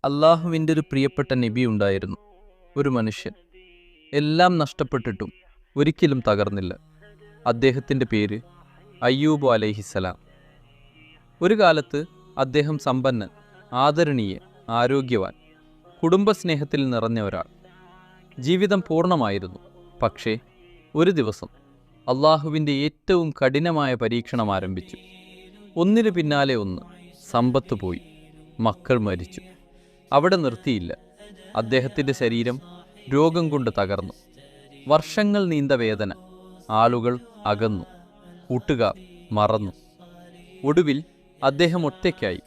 അള്ളാഹുവിൻ്റെ ഒരു പ്രിയപ്പെട്ട നബി ഉണ്ടായിരുന്നു. ഒരു മനുഷ്യൻ. എല്ലാം നഷ്ടപ്പെട്ടിട്ടും ഒരിക്കലും തകർന്നില്ല. അദ്ദേഹത്തിൻ്റെ പേര് അയ്യൂബ് അലൈഹിസ്സലാം. ഒരു കാലത്ത് അദ്ദേഹം സമ്പന്നൻ, ആദരണീയൻ, ആരോഗ്യവാൻ, കുടുംബസ്നേഹത്തിൽ നിറഞ്ഞ ഒരാൾ. ജീവിതം പൂർണ്ണമായിരുന്നു. പക്ഷേ ഒരു ദിവസം അള്ളാഹുവിൻ്റെ ഏറ്റവും കഠിനമായ പരീക്ഷണം ആരംഭിച്ചു. ഒന്നിനു പിന്നാലെ ഒന്ന്. സമ്പത്ത് പോയി, മക്കൾ മരിച്ചു. അവിടെ നിർത്തിയില്ല. അദ്ദേഹത്തിൻ്റെ ശരീരം രോഗം കൊണ്ട് തകർന്നു. വർഷങ്ങൾ നീണ്ട വേദന. ആളുകൾ അകന്നു, കൂട്ടുകാർ മറന്നു. ഒടുവിൽ അദ്ദേഹം ഒറ്റയ്ക്കായി.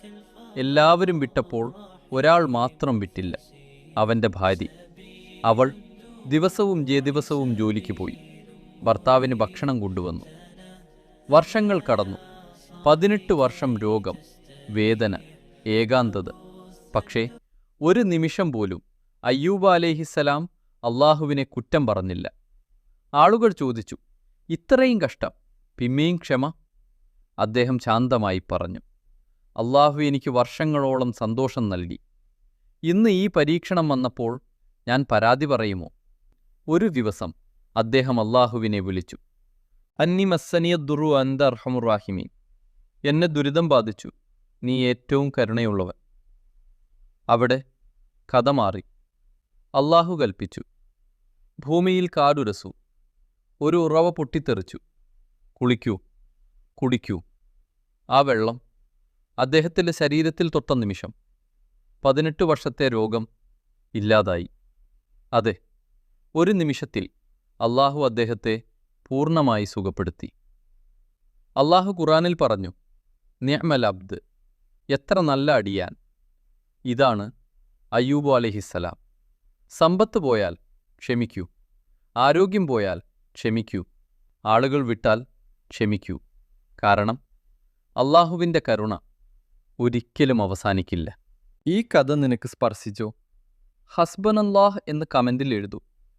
എല്ലാവരും വിട്ടപ്പോൾ ഒരാൾ മാത്രം വിട്ടില്ല, അവൻ്റെ ഭാര്യ. അവൾ ദിവസവും ദിവസവും ജോലിക്ക് പോയി. ഭർത്താവിന് ഭക്ഷണം കൊണ്ടുവന്നു. വർഷങ്ങൾ കടന്നു. 18 വർഷം രോഗം, വേദന, ഏകാന്തത. പക്ഷേ ഒരു നിമിഷം പോലും അയ്യൂബ് അലൈഹിസ്സലാം അള്ളാഹുവിനെ കുറ്റം പറഞ്ഞില്ല. ആളുകൾ ചോദിച്ചു, ഇത്രയും കഷ്ടം, പിന്നെയും ക്ഷമ? അദ്ദേഹം ശാന്തമായി പറഞ്ഞു, അള്ളാഹു എനിക്ക് വർഷങ്ങളോളം സന്തോഷം നൽകി. ഇന്ന് ഈ പരീക്ഷണം വന്നപ്പോൾ ഞാൻ പരാതി പറയുമോ? ഒരു ദിവസം അദ്ദേഹം അള്ളാഹുവിനെ വിളിച്ചു, അന്നി മസ്സനിയദ്ദുറു അന്ത അർഹമുർ റാഹിമീൻ. എന്നെ ദുരിതം ബാധിച്ചു, നീ ഏറ്റവും കരുണയുള്ളവൻ. അവിടെ കഥ മാറി. അള്ളാഹു കൽപ്പിച്ചു, ഭൂമിയിൽ കാടുരസു. ഒരു ഉറവ പൊട്ടിത്തെറിച്ചു. കുളിക്കൂ, കുടിക്കൂ. ആ വെള്ളം അദ്ദേഹത്തിൻ്റെ ശരീരത്തിൽ തൊട്ട നിമിഷം 18 വർഷത്തെ രോഗം ഇല്ലാതായി. അതെ, ഒരു നിമിഷത്തിൽ അള്ളാഹു അദ്ദേഹത്തെ പൂർണ്ണമായി സുഖപ്പെടുത്തി. അള്ളാഹു ഖുറാനിൽ പറഞ്ഞു, നിഅ്മൽ അബ്ദ്, എത്ര നല്ല അടിയാൻ. ഇതാണ് അയ്യൂബ് അലൈഹിസ്സലാം. സമ്പത്ത് പോയാൽ ക്ഷമിക്കൂ, ആരോഗ്യം പോയാൽ ക്ഷമിക്കൂ, ആളുകൾ വിട്ടാൽ ക്ഷമിക്കൂ. കാരണം അള്ളാഹുവിൻ്റെ കരുണ ഒരിക്കലും അവസാനിക്കില്ല. ഈ കഥ നിനക്ക് സ്പർശിച്ചോ? ഹസ്ബനല്ലാഹ് എന്ന് കമൻറ്റിൽ എഴുതൂ.